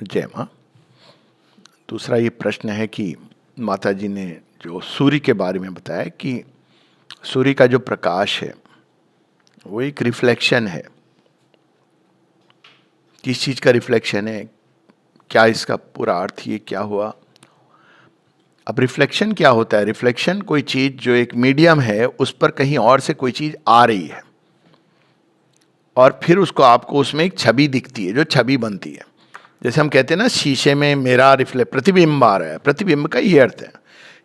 जय माँ। दूसरा ये प्रश्न है कि माता जी ने जो सूर्य के बारे में बताया कि सूर्य का जो प्रकाश है वो एक रिफ्लेक्शन है। किस चीज़ का रिफ्लेक्शन है, क्या इसका पूरा अर्थ ये क्या हुआ? अब रिफ्लेक्शन क्या होता है? रिफ्लेक्शन कोई चीज़ जो एक मीडियम है उस पर कहीं और से कोई चीज़ आ रही है और फिर उसको आपको उसमें एक छवि दिखती है, जो छवि बनती है। जैसे हम कहते हैं ना, शीशे में मेरा प्रतिबिंब आ रहा है। प्रतिबिंब का ये अर्थ है।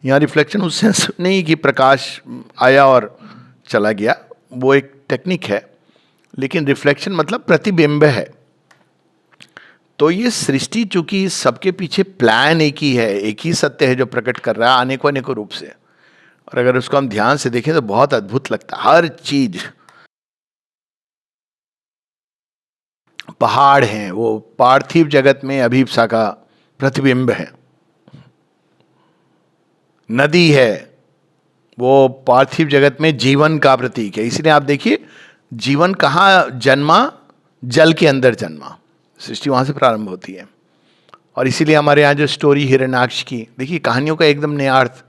यहाँ रिफ्लेक्शन उस सेंस नहीं कि प्रकाश आया और चला गया, वो एक टेक्निक है, लेकिन रिफ्लेक्शन मतलब प्रतिबिंब है। तो ये सृष्टि चूंकि सबके पीछे प्लान एक ही है, एक ही सत्य है जो प्रकट कर रहा है अनेकों अनेकों रूप से, और अगर उसको हम ध्यान से देखें तो बहुत अद्भुत लगता है। हर चीज, पहाड़ हैं वो पार्थिव जगत में अभिप्सा का प्रतिबिंब है, नदी है वो पार्थिव जगत में जीवन का प्रतीक है। इसलिए आप देखिए, जीवन कहाँ जन्मा? जल के अंदर जन्मा। सृष्टि वहां से प्रारंभ होती है। और इसीलिए हमारे यहाँ जो स्टोरी हिरण्याक्ष की, देखिए कहानियों का एकदम नया अर्थ।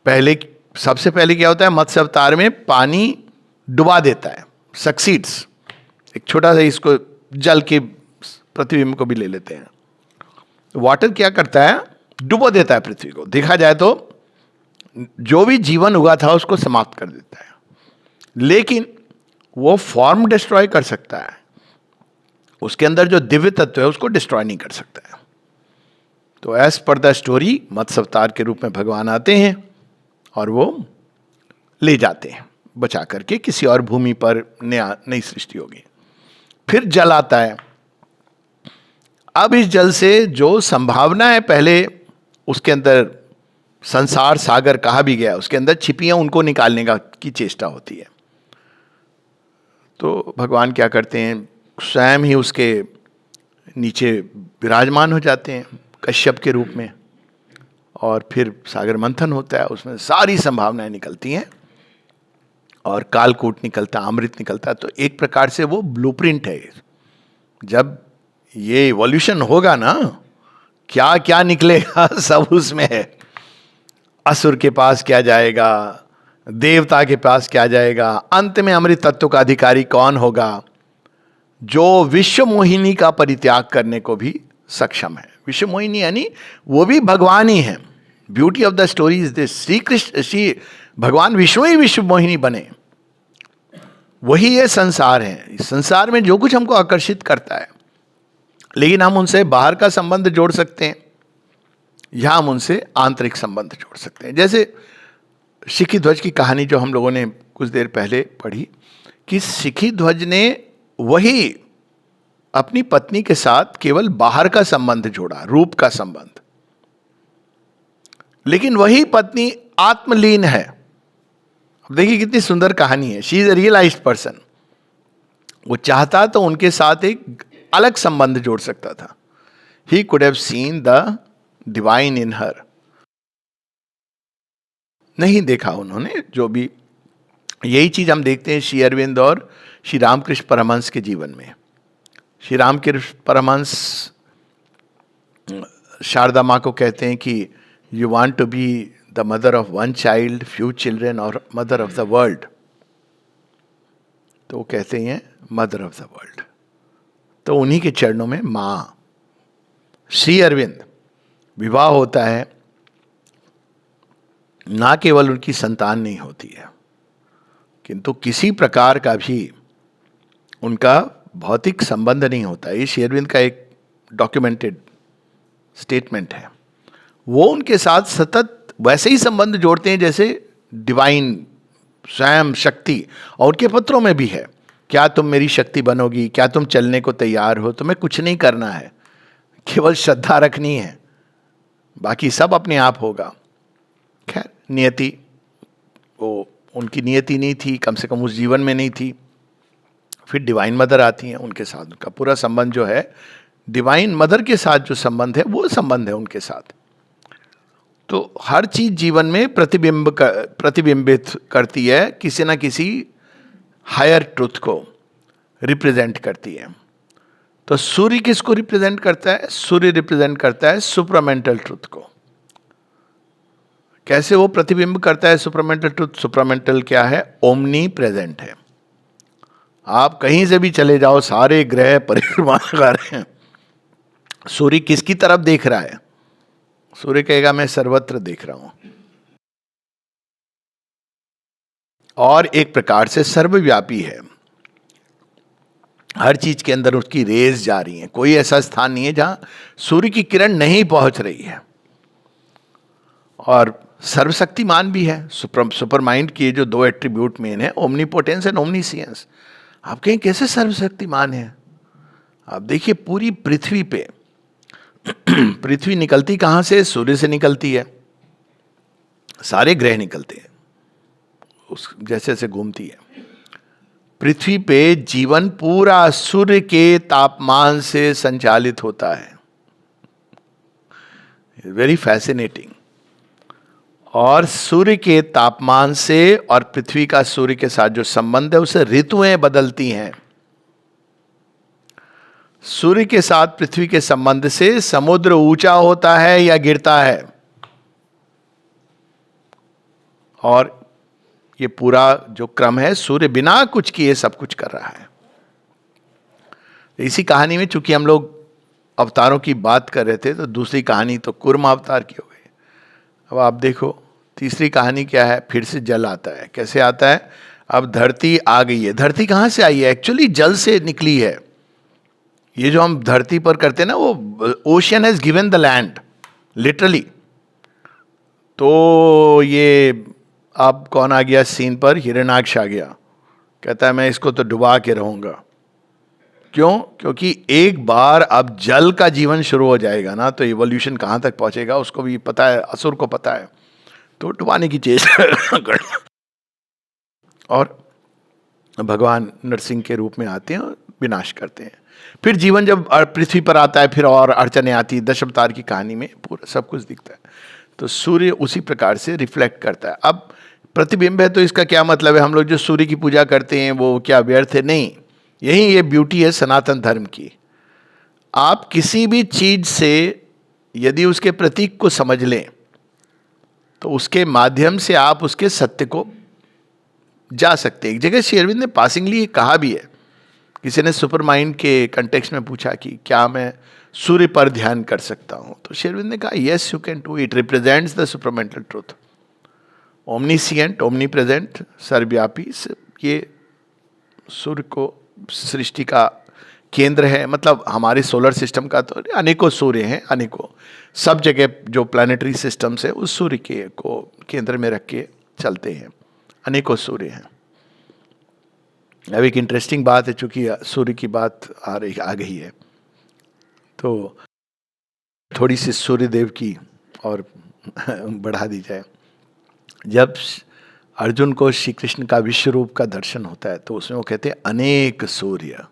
पहले, सबसे पहले क्या होता है, मत्स्य अवतार में पानी डुबा देता है, सक्सीड्स। एक छोटा सा, इसको जल के प्रतिबिंब को भी ले लेते हैं। वाटर क्या करता है? डुबो देता है पृथ्वी को। देखा जाए तो जो भी जीवन हुआ था उसको समाप्त कर देता है, लेकिन वो फॉर्म डिस्ट्रॉय कर सकता है। उसके अंदर जो दिव्य तत्व है उसको डिस्ट्रॉय नहीं कर सकता है। तो एज पर द स्टोरी, मत्स्य अवतार के रूप में भगवान आते हैं और वो ले जाते हैं बचा करके, किसी और भूमि पर नई सृष्टि होगी। फिर जल आता है। अब इस जल से जो संभावना है, पहले उसके अंदर संसार सागर कहा भी गया, उसके अंदर छिपी हैं, उनको निकालने की चेष्टा होती है। तो भगवान क्या करते हैं, स्वयं ही उसके नीचे विराजमान हो जाते हैं कश्यप के रूप में, और फिर सागर मंथन होता है, उसमें सारी संभावनाएं निकलती हैं और कालकूट निकलता, अमृत निकलता है। तो एक प्रकार से वो ब्लूप्रिंट है। जब ये इवोल्यूशन होगा ना, क्या क्या निकलेगा सब उसमें है। असुर के पास क्या जाएगा, देवता के पास क्या जाएगा, अंत में अमृत तत्व का अधिकारी कौन होगा, जो विश्व मोहिनी का परित्याग करने को भी सक्षम है। विश्व मोहिनी यानी वो भी भगवान ही है। Beauty of the story is this, Shri Krishna, Shri भगवान विष्णु ही विश्व मोहिनी बने। वही ये संसार है। इस संसार में जो कुछ हमको आकर्षित करता है, लेकिन हम उनसे बाहर का संबंध जोड़ सकते हैं या हम उनसे आंतरिक संबंध जोड़ सकते हैं। जैसे शिखी ध्वज की कहानी जो हम लोगों ने कुछ देर पहले पढ़ी, कि शिखी ध्वज ने वही अपनी पत्नी के साथ केवल बाहर का संबंध जोड़ा, रूप का संबंध, लेकिन वही पत्नी आत्मलीन है। अब देखिए कितनी सुंदर कहानी है। She is a realized person. वो चाहता तो उनके साथ एक अलग संबंध जोड़ सकता था। He could have seen the divine in her. नहीं देखा उन्होंने। जो भी, यही चीज हम देखते हैं श्री अरविंद और श्री रामकृष्ण परमहंस के जीवन में। श्री रामकृष्ण परमहंस शारदा माँ को कहते हैं कि you want to be the mother of one child, few children, और मदर ऑफ द वर्ल्ड। तो वो कहते हैं मदर ऑफ द वर्ल्ड। तो उन्हीं के चरणों में माँ। श्री अरविंद, विवाह होता है, ना केवल उनकी संतान नहीं होती है, किंतु किसी प्रकार का भी उनका भौतिक संबंध नहीं होता। ये श्री अरविंद का एक डॉक्यूमेंटेड स्टेटमेंट है। वो उनके साथ सतत वैसे ही संबंध जोड़ते हैं जैसे डिवाइन स्वयं शक्ति। और उनके पत्रों में भी है, क्या तुम मेरी शक्ति बनोगी, क्या तुम चलने को तैयार हो, तुम्हें कुछ नहीं करना है, केवल श्रद्धा रखनी है, बाकी सब अपने आप होगा। खैर, नियति, वो उनकी नियति नहीं थी, कम से कम उस जीवन में नहीं थी। फिर डिवाइन मदर आती हैं, उनके साथ उनका पूरा संबंध जो है, डिवाइन मदर के साथ जो संबंध है वो संबंध है उनके साथ। तो हर चीज जीवन में प्रतिबिंबित करती है, किसी ना किसी हायर ट्रुथ को रिप्रेजेंट करती है। तो सूर्य किसको रिप्रेजेंट करता है? सूर्य रिप्रेजेंट करता है सुप्रामेंटल ट्रुथ को। कैसे वो प्रतिबिंब करता है सुप्रामेंटल ट्रुथ? सुप्रामेंटल क्या है? ओमनी प्रेजेंट है। आप कहीं से भी चले जाओ, सारे ग्रह परिक्रमा कर रहे हैं, सूर्य किसकी तरफ देख रहा है? सूर्य कहेगा मैं सर्वत्र देख रहा हूं, और एक प्रकार से सर्वव्यापी है। हर चीज के अंदर उसकी रेज जा रही है। कोई ऐसा स्थान नहीं है जहां सूर्य की किरण नहीं पहुंच रही है। और सर्वशक्तिमान भी है। सुपर माइंड के जो दो एट्रीब्यूट मेन है, ओमनीपोटेंस एंड ओमनीसियंस। आप कहें कैसे सर्वशक्तिमान है? आप देखिए पूरी पृथ्वी पे पृथ्वी निकलती कहां से? सूर्य से निकलती है। सारे ग्रह निकलते हैं उस जैसे जैसे घूमती है। पृथ्वी पे जीवन पूरा सूर्य के तापमान से संचालित होता है। Very fascinating. और सूर्य के तापमान से और पृथ्वी का सूर्य के साथ जो संबंध है, उसे ऋतुएं बदलती हैं। सूर्य के साथ पृथ्वी के संबंध से समुद्र ऊंचा होता है या गिरता है। और ये पूरा जो क्रम है, सूर्य बिना कुछ किए सब कुछ कर रहा है। इसी कहानी में चूंकि हम लोग अवतारों की बात कर रहे थे, तो दूसरी कहानी तो कूर्म अवतार की हो गई। अब आप देखो तीसरी कहानी क्या है? फिर से जल आता है। कैसे आता है? अब धरती आ गई है। धरती कहां से आई है? एक्चुअली जल से निकली है। ये जो हम धरती पर करते हैं ना, वो ocean has given the land literally. तो ये अब कौन आ गया सीन पर? हिरण्याक्ष आ गया। कहता है मैं इसको तो डुबा के रहूंगा। क्यों? क्योंकि एक बार अब जल का जीवन शुरू हो जाएगा ना, तो इवोल्यूशन कहां तक पहुंचेगा उसको भी पता है, असुर को पता है। तो डुबाने की चेष्टा करना। और भगवान नरसिंह के रूप में आते हैं और विनाश करते हैं। फिर जीवन जब पृथ्वी पर आता है, फिर और अड़चने आती है। दश अवतार की कहानी में पूरा सब कुछ दिखता है। तो सूर्य उसी प्रकार से रिफ्लेक्ट करता है। अब प्रतिबिंब है, तो इसका क्या मतलब है? हम लोग जो सूर्य की पूजा करते हैं वो क्या व्यर्थ है? नहीं। यही ये ब्यूटी है सनातन धर्म की। आप किसी भी चीज से यदि उसके प्रतीक को समझ लें, तो उसके माध्यम से आप उसके सत्य को जा सकते हैं। एक जगह श्री अरविंद ने पासिंगली कहा भी है। किसी ने सुपर माइंड के कंटेक्स्ट में पूछा कि क्या मैं सूर्य पर ध्यान कर सकता हूं? तो श्री अरविंद ने कहा yes you can do it. Represents the supermental truth. Omniscient, omnipresent, सर्वव्यापी। ये सूर्य को सृष्टि का केंद्र है। मतलब हमारे सोलर सिस्टम का तो अनेकों सूर्य हैं, अनेकों सब जगह जो प्लानिटरी सिस्टम्स है उस सूर्य के को केंद्र में रख के चलते हैं। अनेकों सूर्य हैं। अब एक इंटरेस्टिंग बात है, चूंकि सूर्य की बात आ गई है, तो थोड़ी सी सूर्य देव की और बढ़ा दी जाए। जब अर्जुन को श्री कृष्ण का विश्व रूप का दर्शन होता है, तो उसमें वो कहते हैं अनेक सूर्य।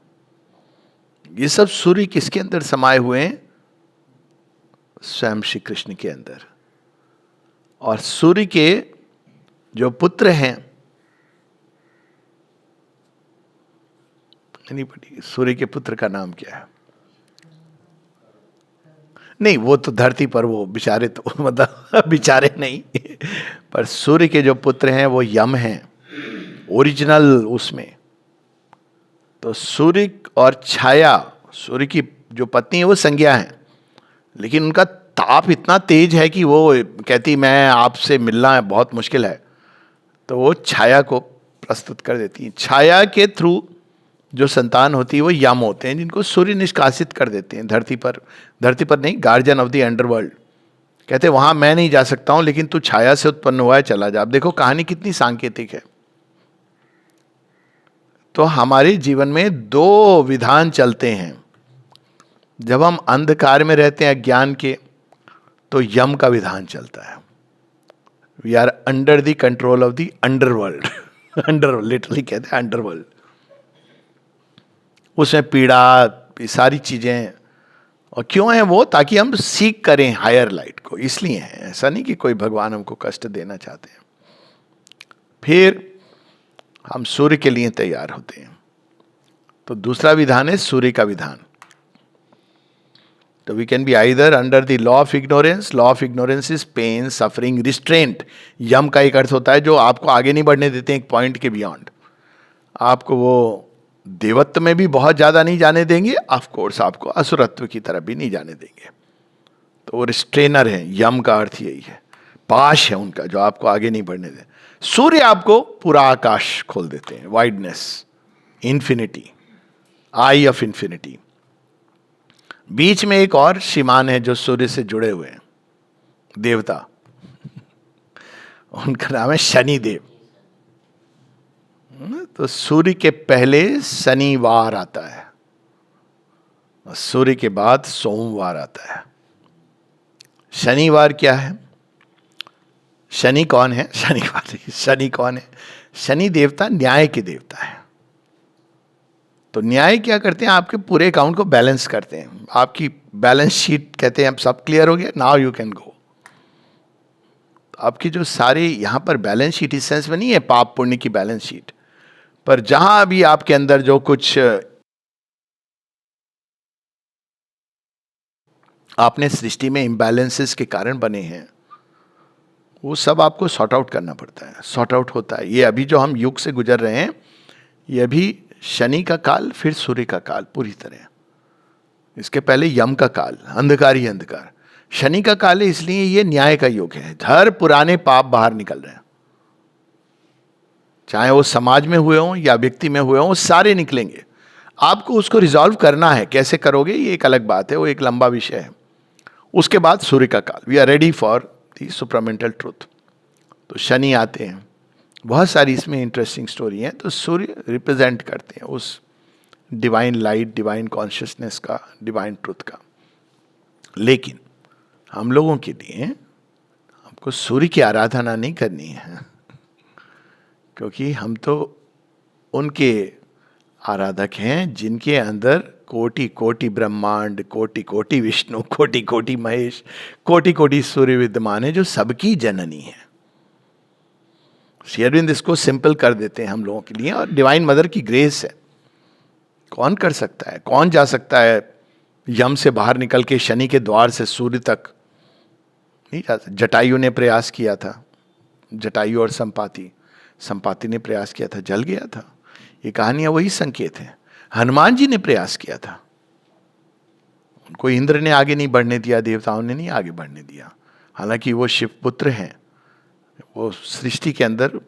ये सब सूर्य किसके अंदर समाये हुए हैं? स्वयं श्री कृष्ण के अंदर। और सूर्य के जो पुत्र हैं, सूर्य के पुत्र का नाम क्या है? नहीं, वो तो धरती पर वो बेचारे, तो मतलब बेचारे नहीं, पर सूर्य के जो पुत्र हैं वो यम हैं ओरिजिनल उसमें। तो सूर्य और छाया, सूर्य की जो पत्नी है वो संज्ञा है, लेकिन उनका ताप इतना तेज है कि वो कहती मैं आपसे मिलना है बहुत मुश्किल है। तो वो छाया को प्रस्तुत कर देती है। छाया के थ्रू जो संतान होती है वो यम होते हैं, जिनको सूर्य निष्कासित कर देते हैं धरती पर नहीं, गार्जियन ऑफ द अंडरवर्ल्ड। कहते हैं वहां मैं नहीं जा सकता हूं, लेकिन तू छाया से उत्पन्न हुआ है, चला जा। अब देखो कहानी कितनी सांकेतिक है। तो हमारे जीवन में दो विधान चलते हैं। जब हम अंधकार में रहते हैं अज्ञान के, तो यम का विधान चलता है। We are under the control of the underworld. Underworld literally कहते हैं अंडरवर्ल्ड। उसमें पीड़ा, सारी चीजें। और क्यों है वो? ताकि हम सीख करें हायर लाइट को, इसलिए है। ऐसा नहीं कि कोई भगवान हमको कष्ट देना चाहते हैं। फिर हम सूर्य के लिए तैयार होते हैं। तो दूसरा विधान है सूर्य का विधान। तो we can be either under the law of ignorance. Law of ignorance is pain, suffering, restraint. यम का एक अर्थ होता है जो आपको आगे नहीं बढ़ने देते हैं एक पॉइंट के बियॉन्ड. आपको वो देवत्व में भी बहुत ज्यादा नहीं जाने देंगे, ऑफ कोर्स आपको असुरत्व की तरफ भी नहीं जाने देंगे. तो वो रिस्ट्रेनर है. यम का अर्थ यही है. पाश है उनका जो आपको आगे नहीं बढ़ने दे. सूर्य आपको पूरा आकाश खोल देते हैं. Wideness, infinity, eye of infinity. बीच में एक और श्रीमान है जो सूर्य से जुड़े हुए हैं, देवता. उनका नाम है शनिदेव. तो सूर्य के पहले शनिवार आता है और सूर्य के बाद सोमवार आता है. शनिवार क्या है? शनि कौन है? शनि कौन है? शनि देवता न्याय के देवता है. तो न्याय क्या करते हैं? आपके पूरे अकाउंट को बैलेंस करते हैं. आपकी बैलेंस शीट कहते हैं अब सब क्लियर हो गया, नाउ यू कैन गो. आपकी जो सारी यहां पर बैलेंस शीट इस सेंस में नहीं है पाप पुण्य की बैलेंस शीट, पर जहां भी आपके अंदर जो कुछ आपने सृष्टि में इम्बैलेंसेस के कारण बने हैं, वो सब आपको सॉर्ट आउट करना पड़ता है. सॉर्ट आउट होता है. ये अभी जो हम युग से गुजर रहे हैं, ये अभी शनि का काल, फिर सूर्य का काल पूरी तरह. इसके पहले यम का काल, अंधकार ही अंधकार. शनि का काल है इसलिए ये न्याय का युग है. हर पुराने पाप बाहर निकल रहे हैं, चाहे वो समाज में हुए हों या व्यक्ति में हुए हों, सारे निकलेंगे. आपको उसको रिजॉल्व करना है. कैसे करोगे ये एक अलग बात है, वो एक लंबा विषय है. उसके बाद सूर्य का काल. We are ready for the supramental truth. तो शनि आते हैं. बहुत सारी इसमें इंटरेस्टिंग स्टोरी है. तो सूर्य रिप्रेजेंट करते हैं उस डिवाइन लाइट, डिवाइन कॉन्शियसनेस का, डिवाइन ट्रूथ का. लेकिन हम लोगों के लिए हमको सूर्य की आराधना नहीं करनी है, क्योंकि हम तो उनके आराधक हैं जिनके अंदर कोटि कोटि ब्रह्मांड, कोटि कोटि विष्णु, कोटि कोटि महेश, कोटि कोटि सूर्य विद्यमान है, जो सबकी जननी है. श्री अरविंद इसको सिंपल कर देते हैं हम लोगों के लिए, और डिवाइन मदर की ग्रेस है. कौन कर सकता है? कौन जा सकता है यम से बाहर निकल के शनि के द्वार से सूर्य तक? नहीं जा सकता. जटायु ने प्रयास किया था, जटायु और संपाति ने प्रयास किया था, जल गया था. ये कहानियां वही संकेत है. हनुमान जी ने प्रयास किया था, उनको इंद्र ने आगे नहीं बढ़ने दिया, देवताओं ने नहीं आगे बढ़ने दिया. हालांकि वो शिव पुत्र हैं, वो सृष्टि के अंदर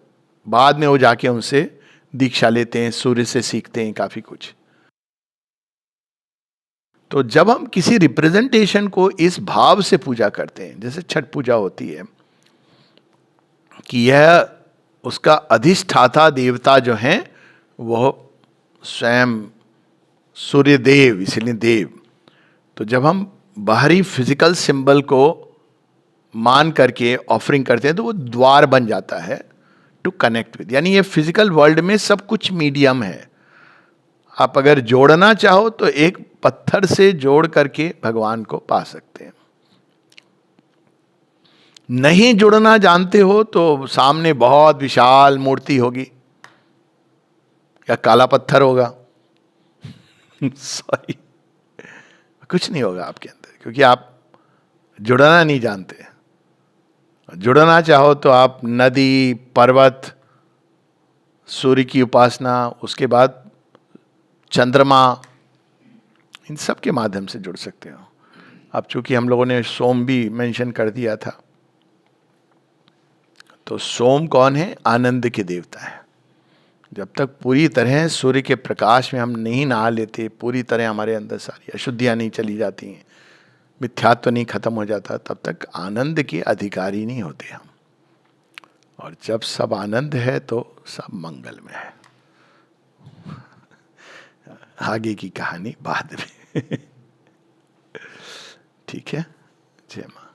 बाद में वो जाके उनसे दीक्षा लेते हैं, सूर्य से सीखते हैं काफी कुछ. तो जब हम किसी रिप्रेजेंटेशन को इस भाव से पूजा करते हैं, जैसे छठ पूजा होती है कि यह उसका अधिष्ठाता देवता जो हैं वह स्वयं सूर्य देव, इसीलिए देव. तो जब हम बाहरी फिजिकल सिंबल को मान करके ऑफरिंग करते हैं तो वो द्वार बन जाता है टू कनेक्ट विद. यानी ये फिजिकल वर्ल्ड में सब कुछ मीडियम है. आप अगर जोड़ना चाहो तो एक पत्थर से जोड़ करके भगवान को पा सकते हैं. नहीं जुड़ना जानते हो तो सामने बहुत विशाल मूर्ति होगी या काला पत्थर होगा. सॉरी, कुछ नहीं होगा आपके अंदर, क्योंकि आप जुड़ना नहीं जानते. जुड़ना चाहो तो आप नदी, पर्वत, सूर्य की उपासना, उसके बाद चंद्रमा, इन सब के माध्यम से जुड़ सकते हो. अब चूंकि हम लोगों ने सोम भी मेंशन कर दिया था, तो सोम कौन है? आनंद के देवता है. जब तक पूरी तरह सूर्य के प्रकाश में हम नहीं नहा लेते, पूरी तरह हमारे अंदर सारी अशुद्धियां नहीं चली जाती हैं, मिथ्यात्व नहीं खत्म हो जाता, तब तक आनंद के अधिकारी नहीं होते हम. और जब सब आनंद है तो सब मंगल में है. आगे की कहानी बाद में. ठीक है. जय मां.